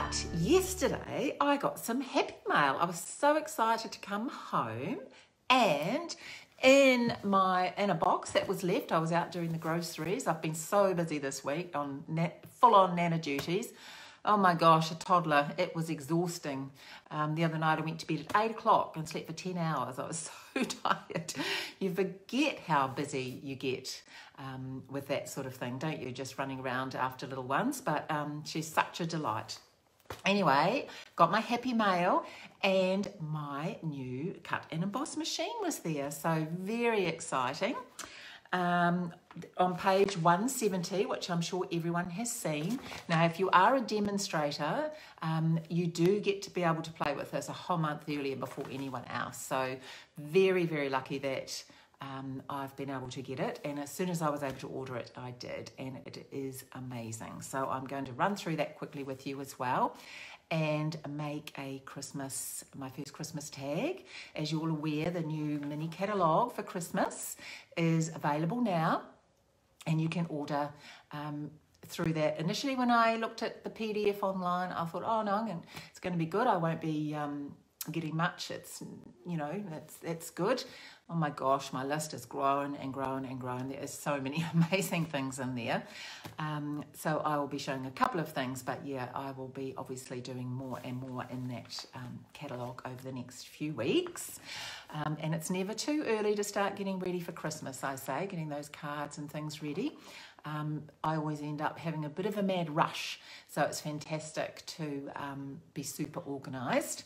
But yesterday I got some happy mail. I was so excited to come home, and in a box that was left, I was out doing the groceries. I've been so busy this week on full-on nana duties. Oh my gosh, a toddler. It was exhausting. The other night I went to bed at 8 o'clock and slept for 10 hours. I was so tired. You forget how busy you get with that sort of thing, don't you? Just running around after little ones. But she's such a delight. Anyway, got my happy mail and my new cut and emboss machine was there. So very exciting. On page 170, which I'm sure everyone has seen. Now, if you are a demonstrator, you do get to be able to play with this a whole month earlier before anyone else. So very, very lucky that I've been able to get it. And as soon as I was able to order it, I did. And it is amazing. So I'm going to run through that quickly with you as well and make my first Christmas tag. As you're all aware, the new mini catalogue for Christmas is available now, and you can order through that. Initially, when I looked at the PDF online, I thought, oh no, it's going to be good. I won't be getting much. It's, you know, it's good. Oh my gosh, my list has grown and grown and grown. There is so many amazing things in there. So I will be showing a couple of things, but yeah, I will be obviously doing more and more in that catalogue over the next few weeks. And it's never too early to start getting ready for Christmas, I say, getting those cards and things ready. I always end up having a bit of a mad rush, so it's fantastic to be super organised.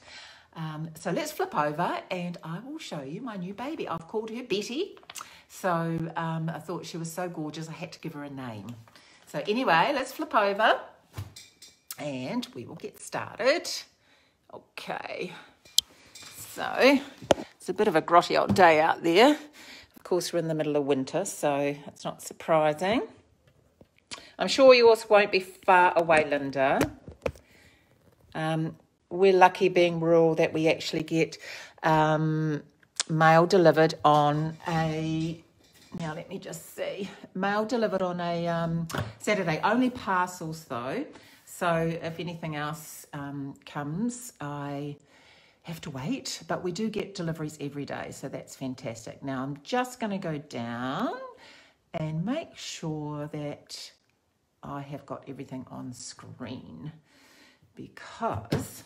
So let's flip over and I will show you my new baby. I've called her Betty. So I thought she was so gorgeous, I had to give her a name. So anyway, let's flip over and we will get started. Okay. So it's a bit of a grotty old day out there. Of course, we're in the middle of winter, so it's not surprising. I'm sure yours won't be far away, Linda. We're lucky being rural that we actually get mail delivered on a, now let me just see, mail delivered on a Saturday. Only parcels though, so if anything else comes, I have to wait, but we do get deliveries every day, so that's fantastic. Now I'm just going to go down and make sure that I have got everything on screen, because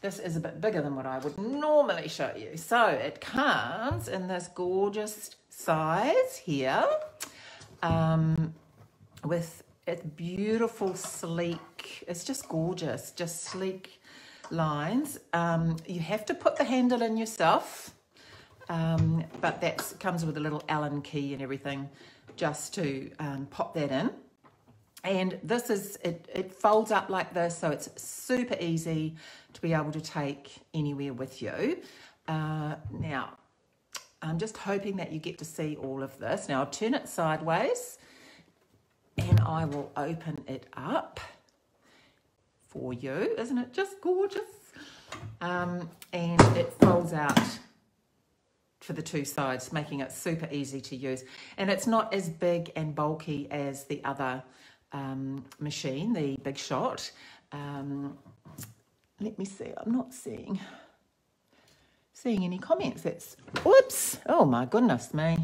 this is a bit bigger than what I would normally show you. So it comes in this gorgeous size here with a beautiful, sleek, it's just gorgeous, just sleek lines. You have to put the handle in yourself, but that comes with a little Allen key and everything just to pop that in. And this is, it folds up like this, so it's super easy to be able to take anywhere with you. Now, I'm just hoping that you get to see all of this. Now, I'll turn it sideways and I will open it up for you. Isn't it just gorgeous? And it folds out for the two sides, making it super easy to use. And it's not as big and bulky as the other machine, the Big Shot. Let me see, I'm not seeing any comments. That's, whoops, oh my goodness me.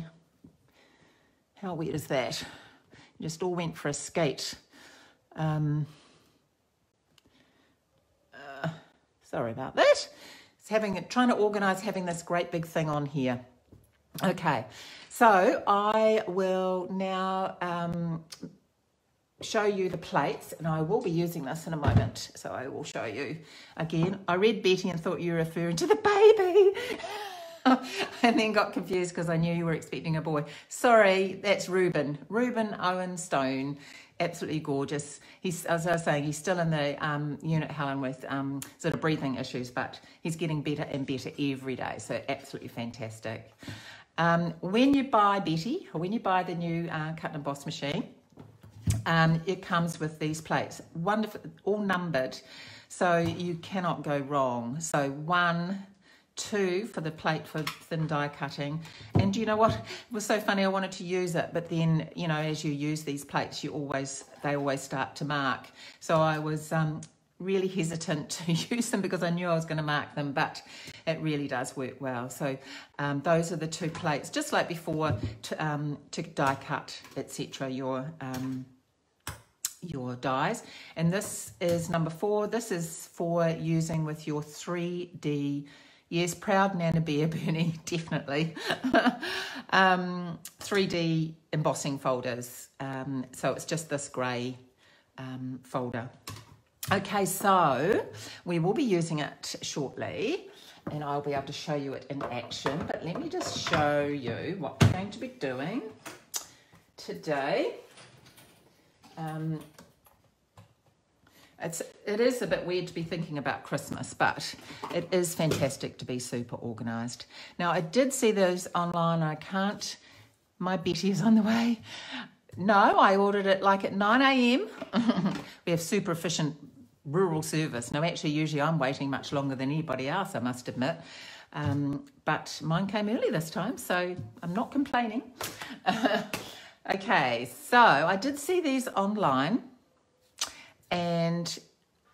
How weird is that? Just all went for a skate. Sorry about that. It's trying to organise having this great big thing on here. Okay, so I will now show you the plates, and I will be using this in a moment, so I will show you again. I read Betty and thought you were referring to the baby and then got confused because I knew you were expecting a boy. Sorry, that's Reuben Owen Stone. Absolutely gorgeous. As I was saying, he's still in the unit, Helen, with sort of breathing issues, but he's getting better and better every day, so absolutely fantastic. When you buy Betty, or when you buy the new cut and emboss machine, it comes with these plates, wonderful, all numbered, so you cannot go wrong. So 1, 2 for the plate for thin die cutting. And you know what, it was so funny, I wanted to use it, but then, you know, as you use these plates, they always start to mark. So I was really hesitant to use them because I knew I was going to mark them, but it really does work well. So those are the 2 plates, just like before, to die cut, etc. Your dies. And this is number 4. This is for using with your 3D, yes, proud Nana Bear, Bernie, definitely, 3D embossing folders. So it's just this grey folder. Okay, so we will be using it shortly and I'll be able to show you it in action, but let me just show you what we're going to be doing today. It is a bit weird to be thinking about Christmas, but it is fantastic to be super organised. Now, I did see those online. I can't, my Betty is on the way. No, I ordered it like at 9 a.m. We have super efficient rural service. Now, actually, usually I'm waiting much longer than anybody else, I must admit. But mine came early this time, so I'm not complaining. Okay, so I did see these online, and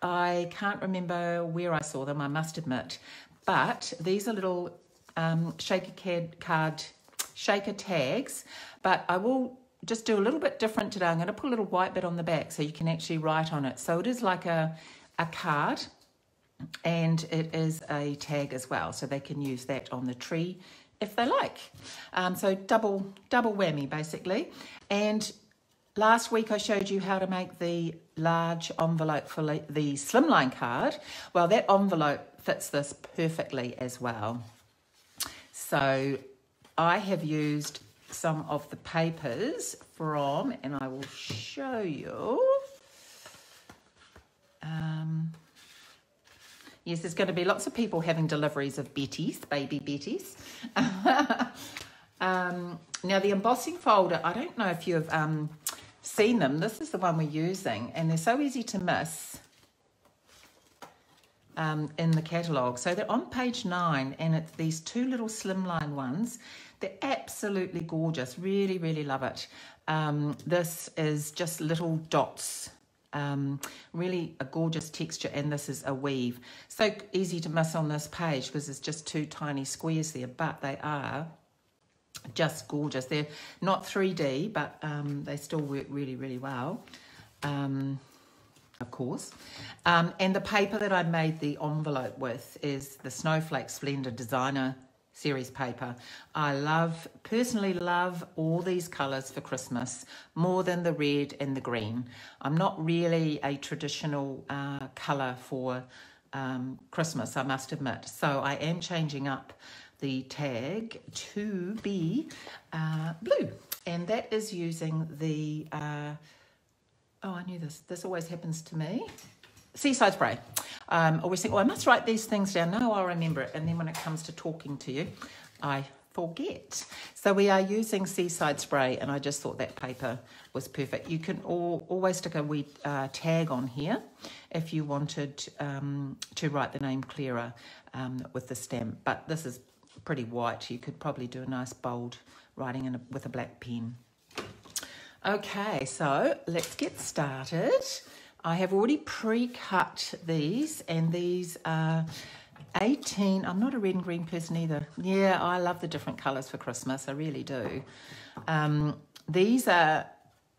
I can't remember where I saw them, I must admit. But these are little shaker tags, but I will just do a little bit different today. I'm going to put a little white bit on the back so you can actually write on it. So it is like a card, and it is a tag as well, so they can use that on the tree if they like. So double whammy basically. And last week I showed you how to make the large envelope for the slimline card. Well, that envelope fits this perfectly as well. So I have used some of the papers from, and I will show you. Yes, there's going to be lots of people having deliveries of Betties, baby Betties. Now the embossing folder, I don't know if you've seen them. This is the one we're using, and they're so easy to miss in the catalogue. So they're on page 9, and it's these 2 little slimline ones. They're absolutely gorgeous. Really, really love it. This is just little dots. Really a gorgeous texture, and this is a weave. So easy to miss on this page because it's just 2 tiny squares there, but they are just gorgeous. They're not 3D, but they still work really, really well. Of course. And the paper that I made the envelope with is the Snowflake Splendor Designer Series paper. I personally love all these colours for Christmas more than the red and the green. I'm not really a traditional colour for Christmas, I must admit. So I am changing up the tag to be blue. And that is using the... oh, I knew this. This always happens to me. Seaside spray. Always think, oh, I must write these things down. No, I'll remember it. And then when it comes to talking to you, I forget. So we are using Seaside spray, and I just thought that paper was perfect. You can always stick a wee tag on here if you wanted to write the name clearer with the stamp. But this is pretty white. You could probably do a nice bold writing with a black pen. Okay, so let's get started. I have already pre-cut these, and these are 18. I'm not a red and green person either. Yeah, I love the different colours for Christmas. I really do. These are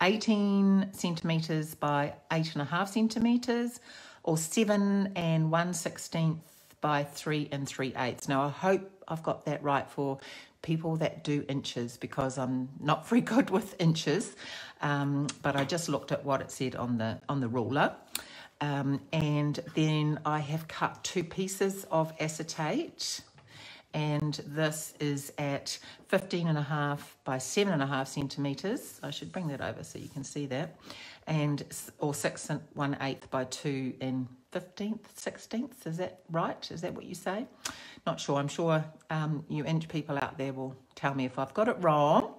18 centimetres by 8.5 centimetres, or 7 1/16 by 3 3/8. Now, I hope I've got that right for people that do inches, because I'm not very good with inches, but I just looked at what it said on the ruler, and then I have cut 2 pieces of acetate, and this is at 15.5 by 7.5 centimetres. I should bring that over so you can see that, or 6 1/8 by 2 15/16. Is that right? Is that what you say? Not sure. I'm sure you inch people out there will tell me if I've got it wrong.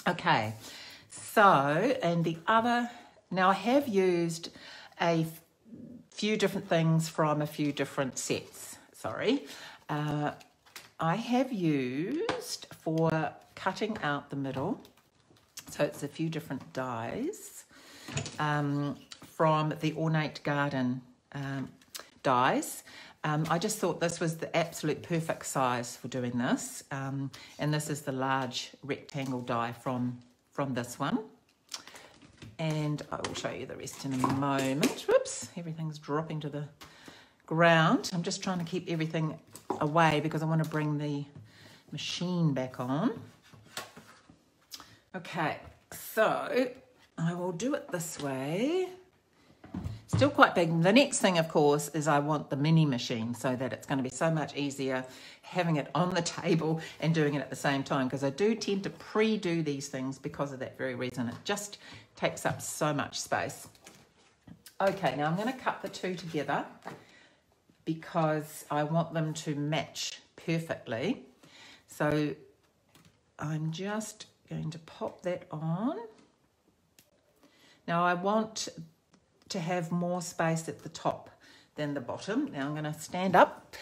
Okay, so, and the other, now I have used a few different things from a few different sets. Sorry. I have used, for cutting out the middle, so it's a few different dies, from the Ornate Garden dies. I just thought this was the absolute perfect size for doing this. And this is the large rectangle die from this one. And I will show you the rest in a moment. Whoops, everything's dropping to the ground. I'm just trying to keep everything away because I want to bring the machine back on. Okay, so I will do it this way. Still quite big. The next thing, of course, is I want the mini machine so that it's going to be so much easier having it on the table and doing it at the same time, because I do tend to pre-do these things because of that very reason. It just takes up so much space. Okay, now I'm going to cut the two together because I want them to match perfectly. So I'm just going to pop that on. Now I want to have more space at the top than the bottom. Now I'm going to stand up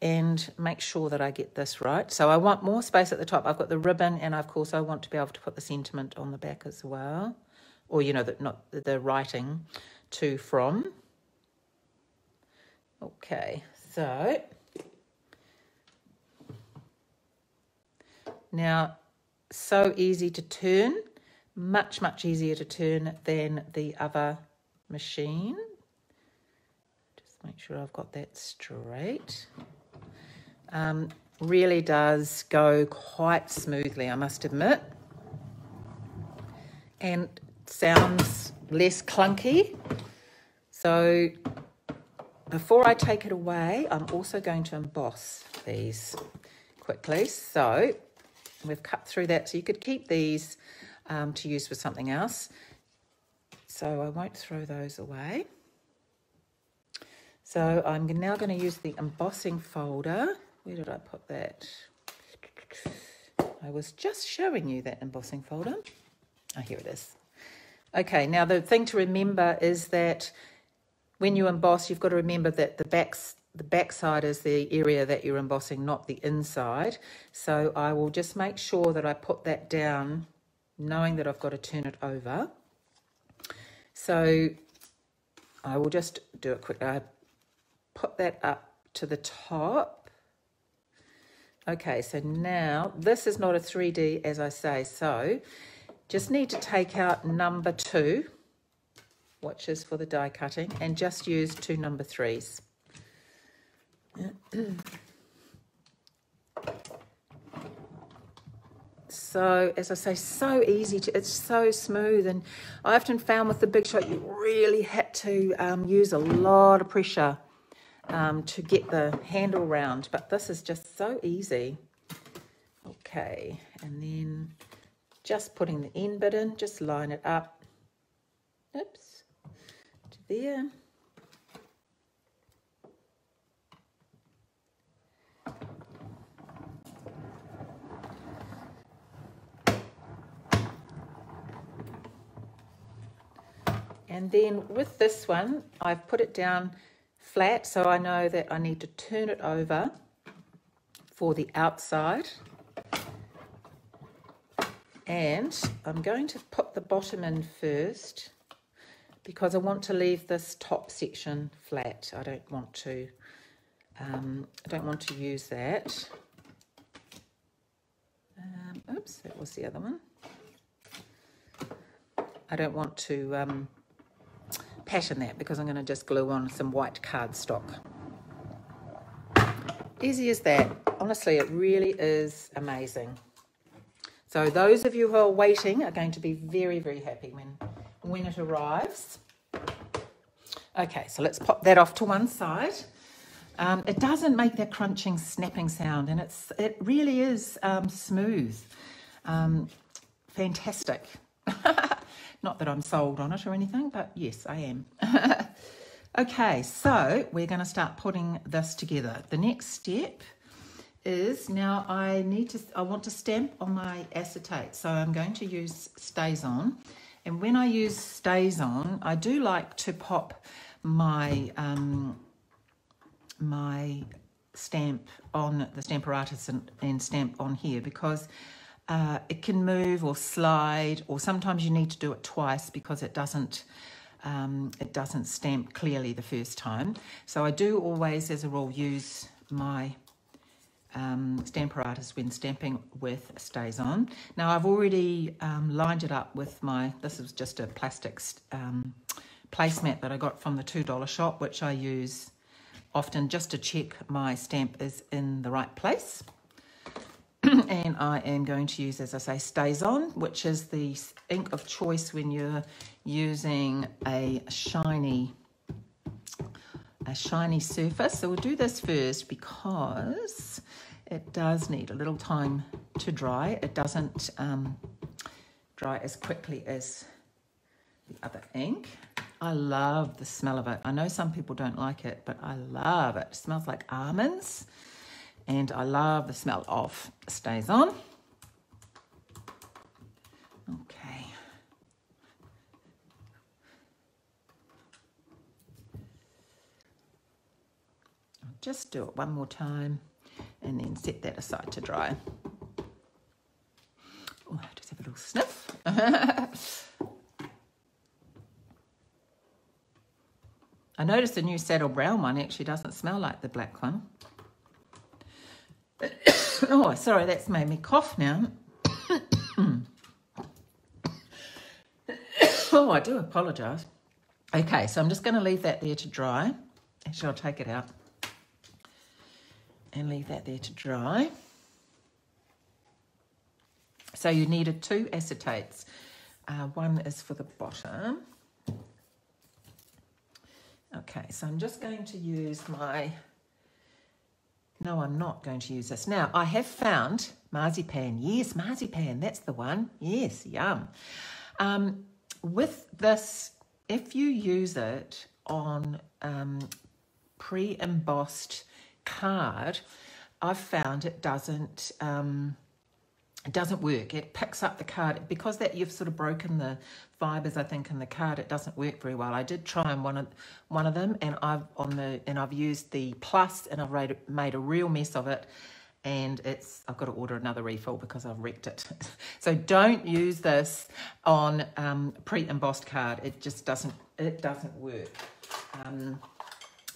and make sure that I get this right. So I want more space at the top. I've got the ribbon, and of course I want to be able to put the sentiment on the back as well, or you know, not the writing to from. Okay, so now so easy to turn, much easier to turn than the other machine. Just make sure I've got that straight. Really does go quite smoothly, I must admit, and sounds less clunky. So before I take it away, I'm also going to emboss these quickly. So we've cut through that, so you could keep these to use for something else. So I won't throw those away. So I'm now going to use the embossing folder. Where did I put that? I was just showing you that embossing folder. Oh, here it is. Okay, now the thing to remember is that when you emboss, you've got to remember that the back side is the area that you're embossing, not the inside. So I will just make sure that I put that down, knowing that I've got to turn it over. So I will just do it quickly. I put that up to the top. Okay, so now this is not a 3D, as I say, so just need to take out number 2, which is for the die cutting, and just use 2 number 3s. So, as I say, so easy to, it's so smooth, and I often found with the Big Shot you really had to use a lot of pressure to get the handle round, but this is just so easy. Okay, and then just putting the end bit in, just line it up, oops, to there. And then with this one, I've put it down flat, so I know that I need to turn it over for the outside. And I'm going to put the bottom in first because I want to leave this top section flat. I don't want to use that. Oops, that was the other one. I don't want to pattern that because I'm going to just glue on some white cardstock. Easy as that. Honestly, it really is amazing. So those of you who are waiting are going to be very, very happy when it arrives. Okay, so let's pop that off to one side. It doesn't make that crunching, snapping sound, and it really is smooth. Fantastic. Not that I'm sold on it or anything, but yes, I am. Okay, so we're going to start putting this together. The next step is now I want to stamp on my acetate. So I'm going to use StazOn. And when I use StazOn, I do like to pop my my stamp on the Stamparatus and stamp on here because it can move or slide, or sometimes you need to do it twice because it doesn't it doesn't stamp clearly the first time. So I do always, as a rule, use my Stamparatus when stamping with StazOn. Now I've already lined it up with my, this is just a plastic placemat that I got from the $2 shop, which I use often just to check my stamp is in the right place. And I am going to use, as I say, StazOn, which is the ink of choice when you're using a shiny surface. So we'll do this first because it does need a little time to dry. It doesn't dry as quickly as the other ink. I love the smell of it. I know some people don't like it, but I love it. It smells like almonds. And I love the smell of StazOn. Okay. I'll just do it one more time and then set that aside to dry. Oh, just have a little sniff. I noticed the new saddle brown one actually doesn't smell like the black one. Oh, sorry, that's made me cough now. Oh, I do apologise. Okay, so I'm just going to leave that there to dry. Actually, I'll take it out and leave that there to dry. So you needed 2 acetates. One is for the bottom. Okay, so I'm just going to use my... No, I'm not going to use this. Now, I have found marzipan. Yes, marzipan, that's the one. Yes, yum. With this, if you use it on pre-embossed card, I've found it doesn't work. It picks up the card because that you've sort of broken the fibers, I think, in the card. It doesn't work very well. I did try on one of them, and I've used the plus, and I've made a real mess of it, and I've got to order another refill because I've wrecked it. So don't use this on pre-embossed card. It just doesn't work.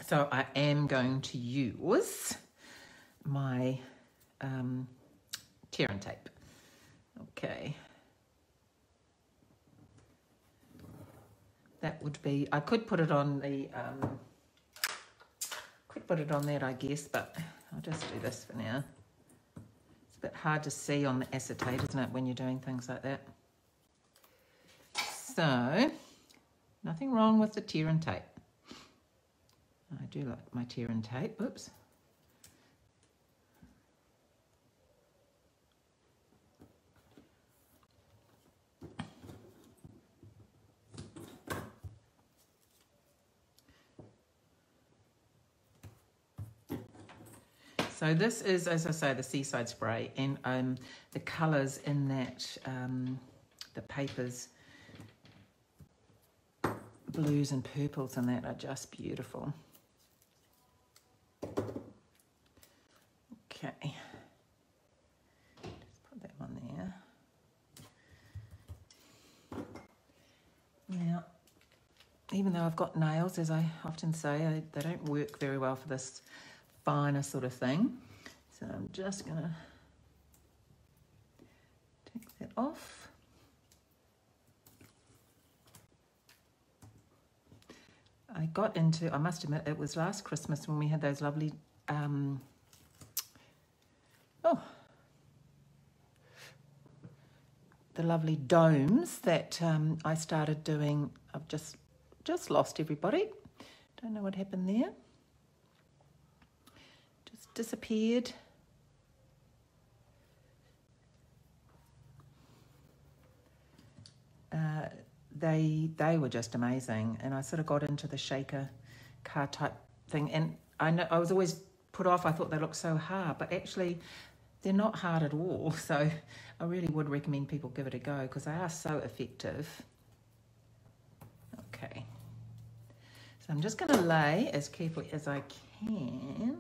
So I am going to use my tear and tape. Okay. That would be, I could put it on the, that, I guess, but I'll just do this for now. It's a bit hard to see on the acetate, isn't it, when you're doing things like that? So, nothing wrong with the tear and tape. I do like my tear and tape. Oops. So this is, as I say, the Seaside Spray, and the colours in that, the papers, blues and purples and that are just beautiful. Okay, just put that one there. Now, even though I've got nails, as I often say, they don't work very well for this finer sort of thing. So I'm just going to take that off. I must admit, it was last Christmas when we had those lovely, the lovely domes that I started doing. I've just lost everybody. Don't know what happened there. Just disappeared. They were just amazing, and I sort of got into the shaker card type thing, and I was always put off. I thought they looked so hard, but actually they're not hard at all. So I really would recommend people give it a go because they are so effective. Okay, so I'm just going to lay as carefully as I can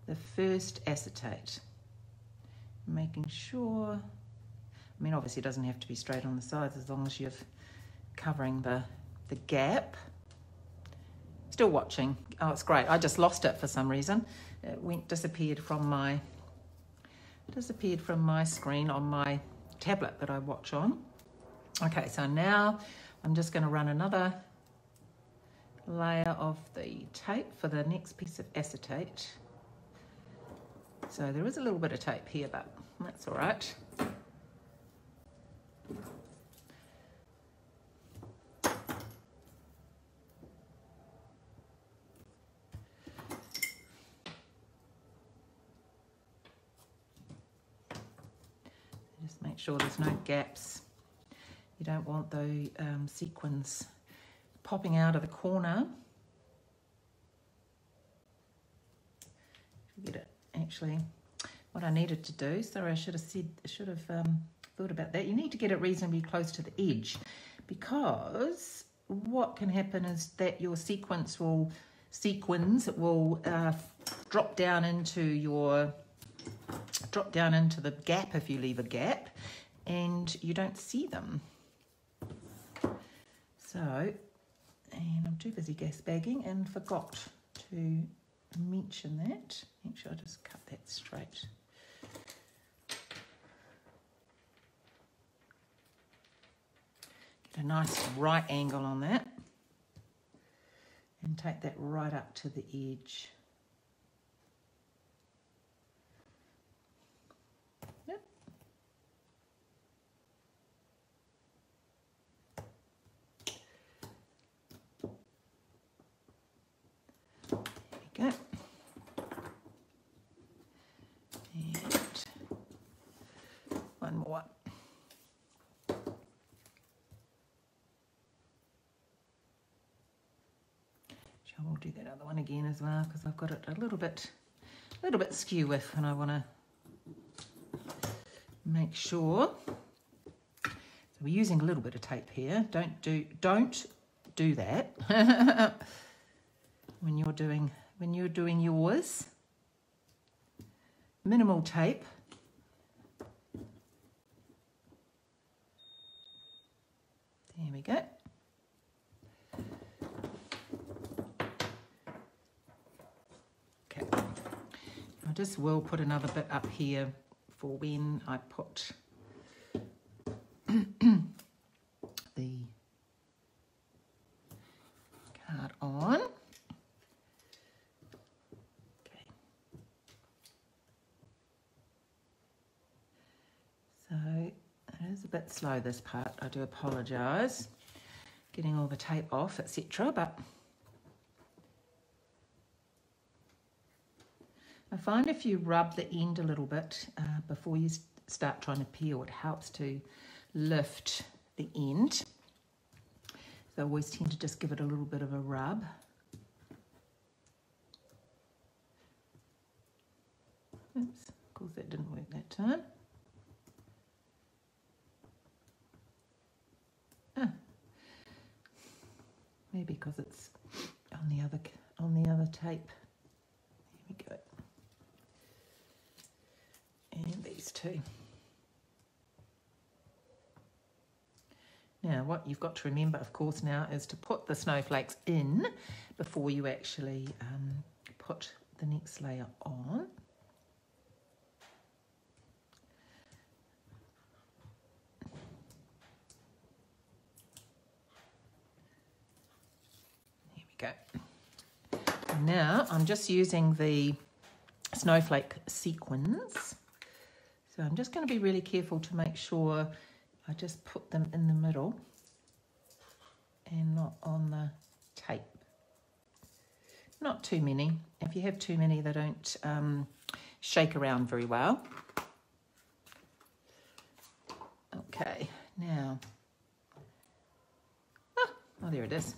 the first acetate, making sure, I mean, obviously it doesn't have to be straight on the sides as long as you've covering the gap. Still watching. Oh, it's great. I just lost it for some reason. It disappeared from my screen on my tablet that I watch on. Okay, so now I'm just going to run another layer of the tape for the next piece of acetate. So there is a little bit of tape here, but that's all right. Just make sure there's no gaps. You don't want the sequins popping out of the corner. Get it. Actually, what I needed to do, sorry, I should have thought about that. You need to get it reasonably close to the edge, because what can happen is that your sequins will drop down into the gap if you leave a gap, and you don't see them. So, and I'm too busy gas bagging and forgot to mention that. Make sure I just cut that straight. Get a nice right angle on that and take that right up to the edge. Yep. There we go. One more. We'll do that other one again as well, because I've got it a little bit skew with, and I want to make sure. So we're using a little bit of tape here. Don't do that when you're doing yours. Minimal tape. There we go. Okay. I just will put another bit up here for when I put the card on. Okay. So it is a bit slow, this part. I do apologise. Getting all the tape off, etc. But I find if you rub the end a little bit before you start trying to peel, it helps to lift the end. So I always tend to just give it a little bit of a rub. Oops, of course that didn't work that time. Maybe because it's on the other tape. Here we go. And these two. Now, what you've got to remember, of course, now is to put the snowflakes in before you actually put the next layer on. Go. Now I'm just using the snowflake sequins, so I'm just going to be really careful to make sure I just put them in the middle and not on the tape. Not too many. If you have too many, they don't shake around very well. Okay, now, oh there it is.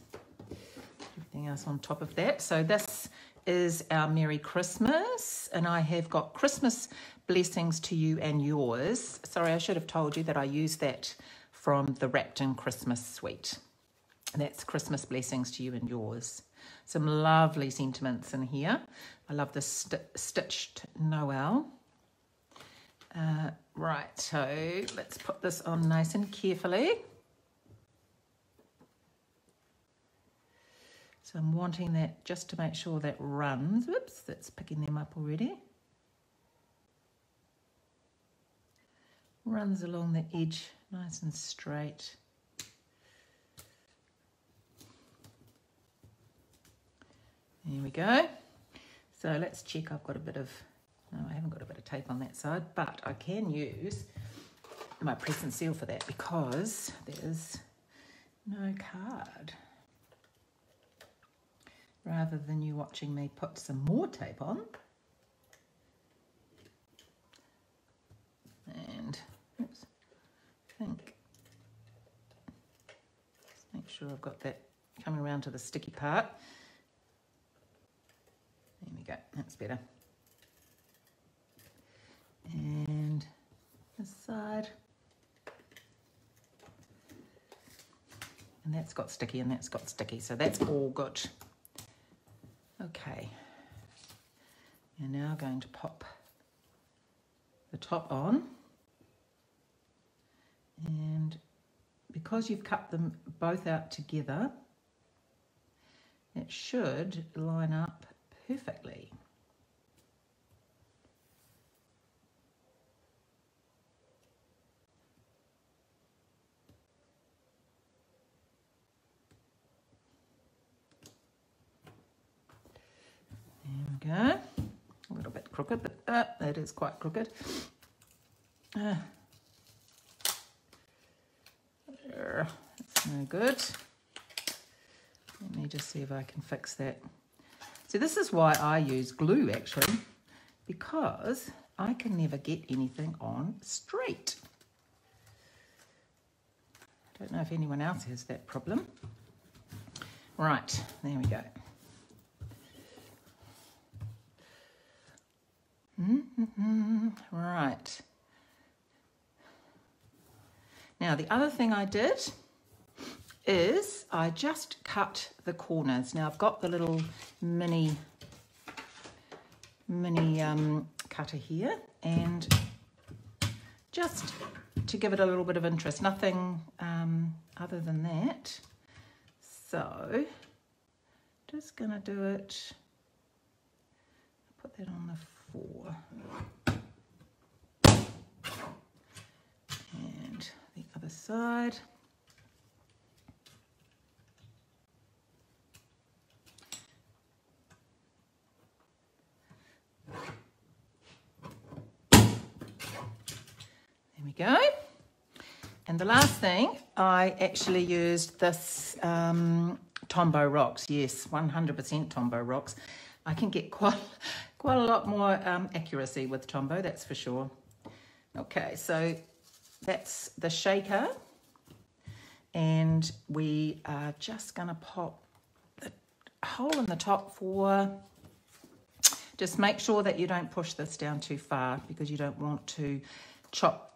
Everything else on top of that. So this is our Merry Christmas, and I have got Christmas blessings to you and yours. Sorry, I should have told you that I used that from the Wrapped in Christmas suite. That's Christmas blessings to you and yours. Some lovely sentiments in here. I love the stitched Noel. Right, so let's put this on nice and carefully. So I'm wanting that just to make sure that runs. Whoops, that's picking them up already. Runs along the edge nice and straight. There we go. So let's check. I've got a bit of, no, I haven't got a bit of tape on that side, but I can use my press and seal for that because there's no card. Rather than you watching me put some more tape on. And, oops, I think, just make sure I've got that coming around to the sticky part. There we go, that's better. And this side. And that's got sticky and that's got sticky, so that's all good. Okay, you're now going to pop the top on, and because you've cut them both out together, it should line up perfectly. Go. A little bit crooked, but that is quite crooked. That's no good. Let me just see if I can fix that. So this is why I use glue actually, because I can never get anything on straight. I don't know if anyone else has that problem. Right, there we go. Right. Now the other thing I did is I just cut the corners. Now I've got the little mini cutter here, and just to give it a little bit of interest, nothing other than that. So just gonna do it, put that on the 4. And the other side. There we go. And the last thing, I actually used this Tombow rocks. Yes, 100% Tombow rocks. I can get quite a lot more accuracy with Tombow, that's for sure. Okay, so that's the shaker, and we are just going to pop the hole in the top for, just make sure that you don't push this down too far because you don't want to chop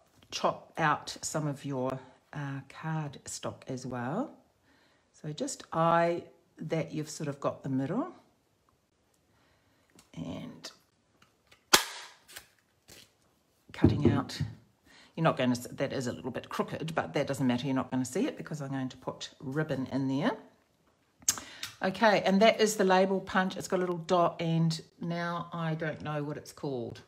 out some of your card stock as well. So just eye that you've sort of got the middle. And cutting out, you're not going to, that is a little bit crooked, but that doesn't matter, you're not going to see it because I'm going to put ribbon in there. Okay, and that is the label punch. It's got a little dot, and now I don't know what it's called.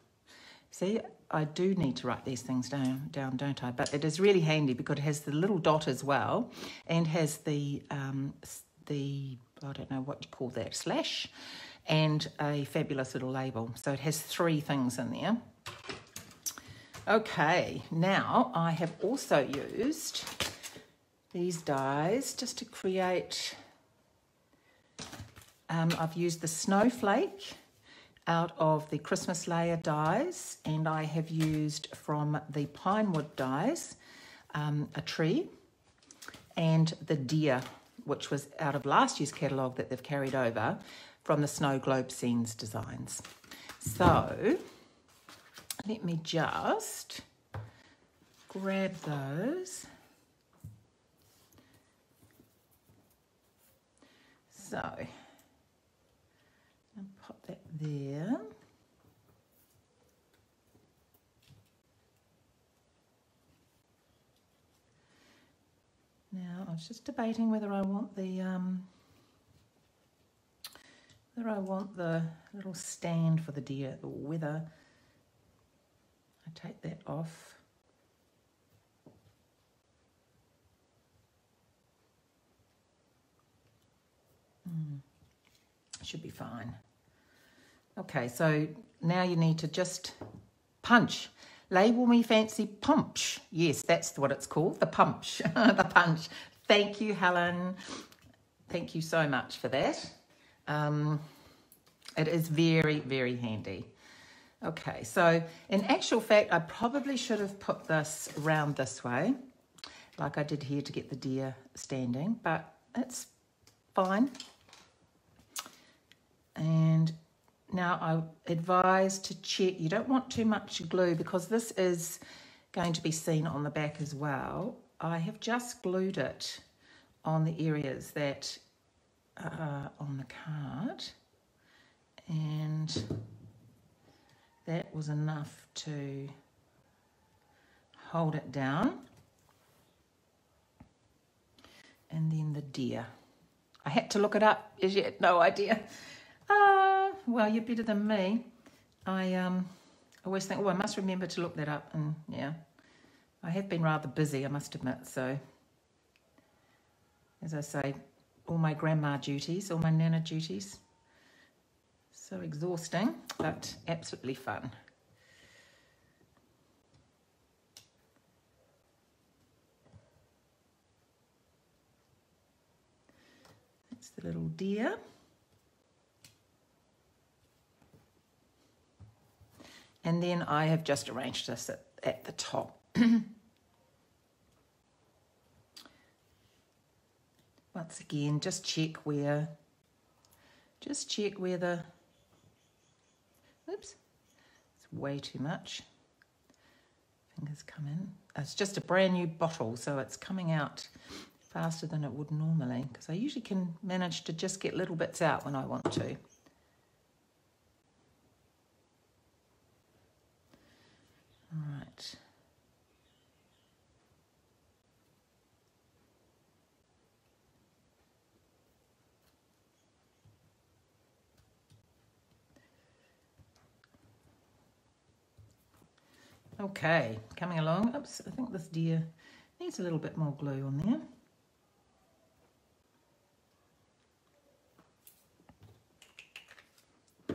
See, I do need to write these things down, don't I? But it is really handy because it has the little dot as well, and has the I don't know what you call that, slash, and a fabulous little label. So it has 3 things in there. Okay, now I have also used these dies just to create, I've used the snowflake out of the Christmas layer dies, and I have used from the pinewood dies a tree, and the deer, which was out of last year's catalogue that they've carried over from the Snow Globe Scenes designs. So let me just grab those. So I'll pop that there. Now I was just debating whether I want the whether I want the little stand for the deer or whether I take that off. Should be fine. Okay, so now you need to just punch. Label me fancy punch. Yes, that's what it's called, the punch. The punch. Thank you, Helen. Thank you so much for that. It is very, very handy. Okay, so in actual fact, I probably should have put this round this way, like I did here to get the deer standing, but it's fine. And now I advise to check, you don't want too much glue because this is going to be seen on the back as well. I have just glued it on the areas that are on the card, and that was enough to hold it down. And then the deer. I had to look it up, as you had no idea. Well, you're better than me. I always think, oh, I must remember to look that up. And yeah, I have been rather busy, I must admit. So, as I say, all my grandma duties, all my nana duties. So exhausting, but absolutely fun. That's the little deer. And then I have just arranged this at the top. Once again, just check where the, oops, it's way too much. Fingers come in. It's just a brand new bottle, so it's coming out faster than it would normally, because I usually can manage to just get little bits out when I want to. All right. Okay, coming along. Oops, I think this deer needs a little bit more glue on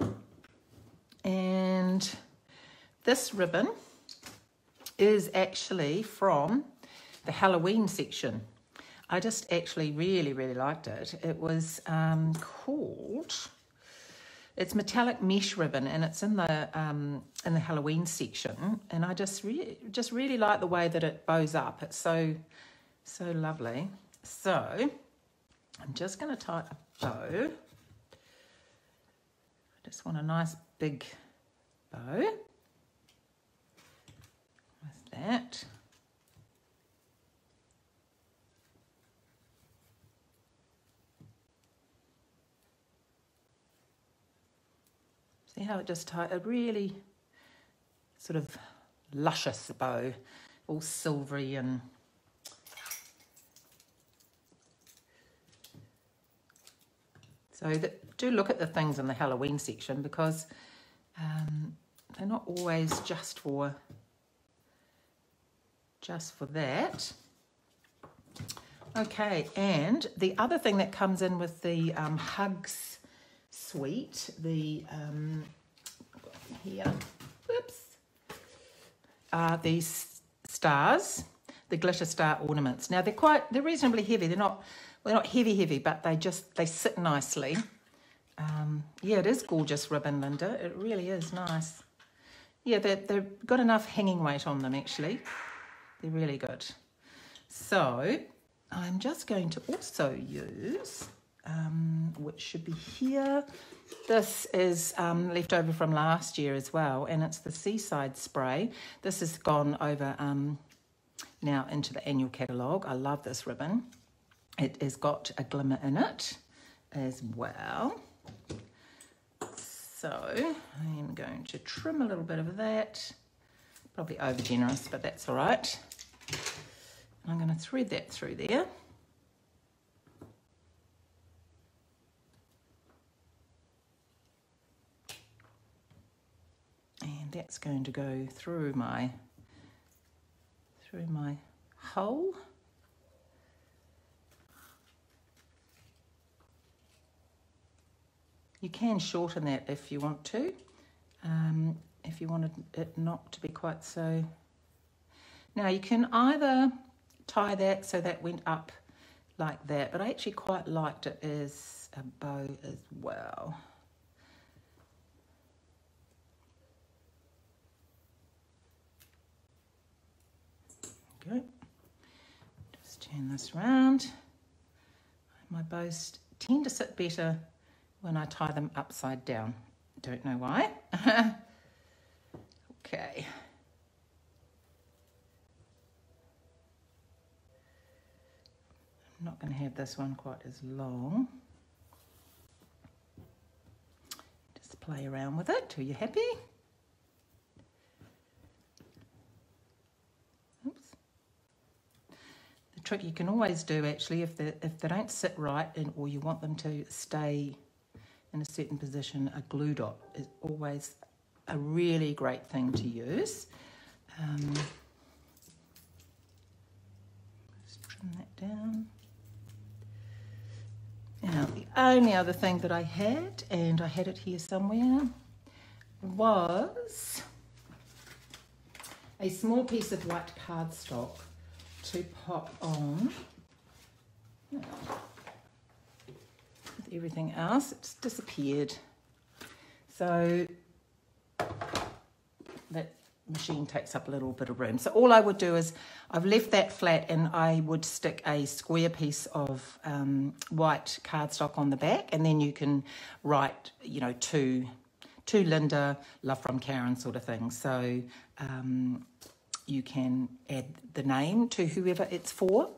there. And this ribbon is actually from the Halloween section. I just actually really, really liked it. It was called, it's metallic mesh ribbon, and it's in the Halloween section. And I just really like the way that it bows up. It's so lovely. So I'm just going to tie a bow. I just want a nice big bow. With that. See how it just tied, a really sort of luscious bow, all silvery and so do look at the things in the Halloween section, because they're not always just for that. Okay, and the other thing that comes in with the Hugs suite, the here, whoops, are these stars, the glitter star ornaments. Now they're reasonably heavy. They're not heavy, but they sit nicely. Yeah, it is gorgeous ribbon, Linda. It really is nice. Yeah, they've got enough hanging weight on them, actually. They're really good. So I'm just going to also use, which should be here. This is left over from last year as well, and it's the Seaside Spray. This has gone over now into the annual catalogue. I love this ribbon. It has got a glimmer in it as well. So I am going to trim a little bit of that. Probably over generous, but that's all right. I'm going to thread that through there. that's going to go through my hole. You can shorten that if you want to, if you wanted it not to be quite so. Now you can either tie that so that went up like that, but I actually quite liked it as a bow as well. Go. Just turn this round. My bows tend to sit better when I tie them upside down. Don't know why. Okay. I'm not going to have this one quite as long. Just play around with it till you're happy. Trick you can always do actually if they don't sit right or you want them to stay in a certain position, a glue dot is always a really great thing to use. Just trim that down. Now the only other thing that I had, and I had it here somewhere, was a small piece of white cardstock to pop on. With everything else, it's disappeared. So that machine takes up a little bit of room. So all I would do is, I've left that flat and I would stick a square piece of white cardstock on the back, and then you can write, you know, to Linda, love from Karen sort of thing. So you can add the name to whoever it's for,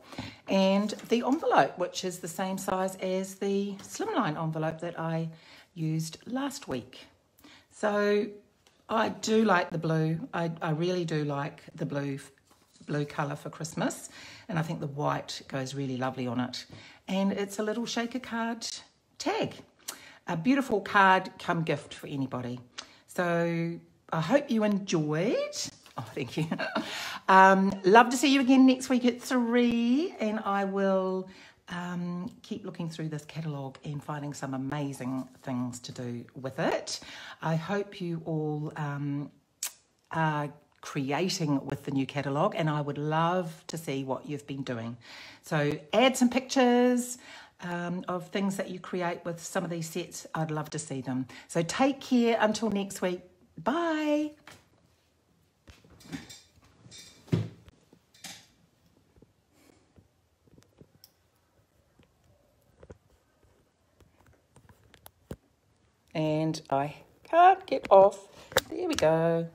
and the envelope, which is the same size as the slimline envelope that I used last week. So I do like the blue. I really do like the blue colour for Christmas, and I think the white goes really lovely on it. And it's a little shaker card tag. A beautiful card come gift for anybody. So I hope you enjoyed. Oh, thank you. Love to see you again next week at 3, and I will keep looking through this catalogue and finding some amazing things to do with it. I hope you all are creating with the new catalogue, and I would love to see what you've been doing. So add some pictures of things that you create with some of these sets. I'd love to see them. So take care until next week. Bye. And I can't get off. There we go.